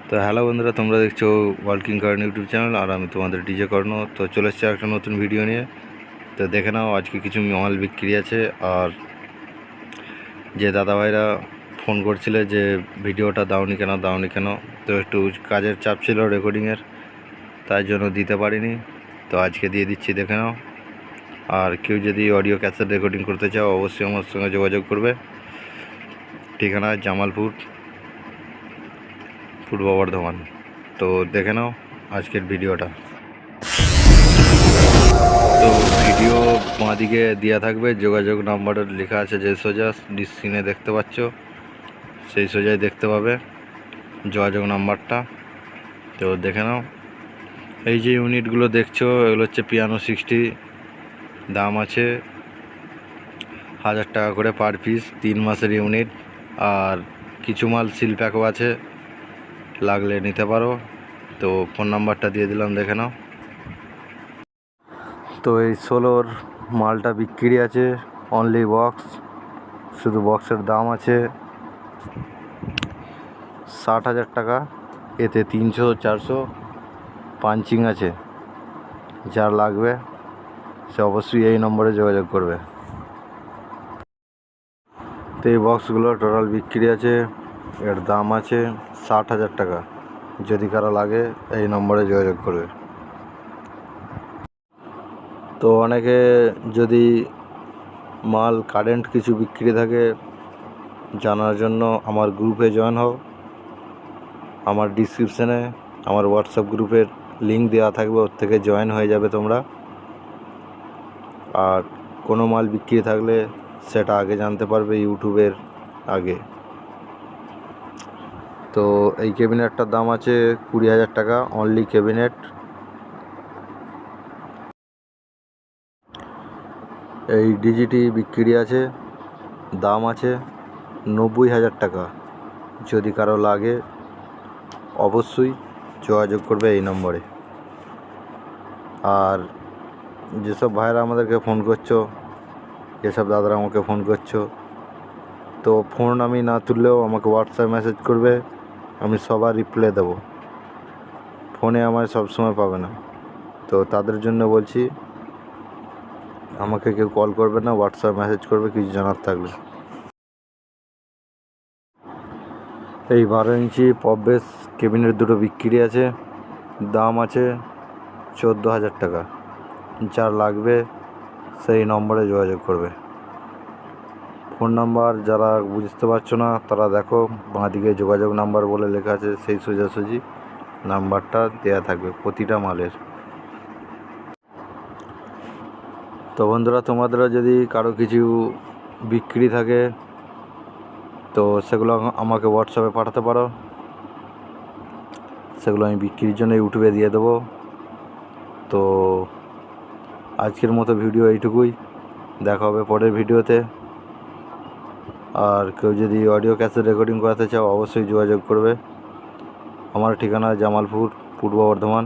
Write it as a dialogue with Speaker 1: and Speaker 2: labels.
Speaker 1: তো হ্যালো বন্ধুরা, তোমরা দেখছো ওয়ার্কিং কার্ন ইউটিউব চ্যানেল, আর আমি তোমাদের ডিজে কর্ণ। তো চলে এসেছি একটা নতুন ভিডিও নিয়ে। তো দেখে নাও, আজকে কিছু মাল বিক্রি আছে। আর যে দাদাভাইরা ফোন করছিলে যে ভিডিওটা দাওনি কেন, তো একটু কাজের চাপ ছিল রেকর্ডিংয়ের, তাই জন্য দিতে পারিনি। তো আজকে দিয়ে দিচ্ছি, দেখে নাও। আর কেউ যদি অডিও ক্যাসেট রেকর্ডিং করতে চাও, অবশ্যই আমার সঙ্গে যোগাযোগ করবে। ঠিকানা জামালপুর, পূর্ব বর্ধমান। তো দেখে নাও আজকের ভিডিওটা। তো ভিডিও বাঁদিকে দেওয়া থাকবে, যোগাযোগ নাম্বার লেখা আছে, যে সোজা স্ক্রিনে দেখতে পাচ্ছ সেই সোজাই দেখতে পাবে যোগাযোগ নাম্বারটা। তো দেখে নাও। এই যে ইউনিটগুলো দেখছো, এগুলো হচ্ছে পিয়ানো 60, দাম আছে 1000 টাকা করে পার পিস, 3 মাসের ইউনিট। আর কিছু মাল সিল প্যাকও আছে, লাগলে নিতে পারো। তো ফোন নাম্বারটা দিয়ে দিলাম, দেখে নাও। তো এই 16-র মালটা বিক্রি আছে, অনলি বক্স, শুধু বক্সের দাম আছে 60,000 টাকা। এতে 300-400 পাঞ্চিং আছে। যার লাগবে সে অবশ্যই এই নম্বরে যোগাযোগ করবে। তো এই বক্সগুলো টোটাল বিক্রি আছে, এর দাম আছে 60,000 টাকা। যদি কারো লাগে এই নম্বরে যোগাযোগ করবে। তো অনেকে যদি মাল কারেন্ট কিছু বিক্রি থাকে জানার জন্য আমার গ্রুপে জয়েন হও। আমার ডিসক্রিপশানে আমার হোয়াটসঅ্যাপ গ্রুপের লিঙ্ক দেওয়া থাকবে, ওর থেকে জয়েন হয়ে যাবে তোমরা। আর কোনো মাল বিক্রি থাকলে সেটা আগে জানতে পারবে ইউটিউবের আগে। তো এই ক্যাবিনেটটার দাম আছে 20,000 টাকা, অনলি ক্যাবিনেট। এই ডিজিটি বিক্রি আছে, দাম আছে 90,000 টাকা। যদি কারো লাগে অবশ্যই যোগাযোগ করবে এই নম্বরে। আর যেসব ভাইরা আমাদেরকে ফোন করছো, যেসব দাদারা আমাকে ফোন করছো, তো ফোন আমি না তুললেও আমাকে হোয়াটসঅ্যাপ মেসেজ করবে, আমি সবার রিপ্লাই দেবো। ফোনে আমায় সবসময় পাবে না। তো তাদের জন্য বলছি, আমাকে কেউ কল করবে না, হোয়াটসঅ্যাপ মেসেজ করবে কিছু জানার থাকলে। এই 12 ইঞ্চি পপ বেস ক্যাবিনেট দুটো বিক্রি আছে, দাম আছে 14,000 টাকা। যার লাগবে সেই নম্বরে যোগাযোগ করবে। ফোন নাম্বার যারা বুঝতে পারছো না তারা দেখো, বাঁদিকে যোগাযোগ নাম্বার বলে লেখা আছে, সেই সোজাসুজি নাম্বারটা দেয়া থাকবে প্রতিটা মালের। তো বন্ধুরা, তোমাদেরও যদি কারো কিছু বিক্রি থাকে তো সেগুলো আমাকে হোয়াটসঅ্যাপে পাঠাতে পারো, সেগুলো আমি বিক্রির জন্য ইউটিউবে দিয়ে দেবো। তো আজকের মতো ভিডিও এইটুকুই, দেখা হবে পরের ভিডিওতে। আর কেউ যদি অডিও ক্যাসেট রেকর্ডিং করাতে চাও অবশ্যই যোগাযোগ করবে। আমার ঠিকানা জামালপুর, পূর্ব বর্ধমান।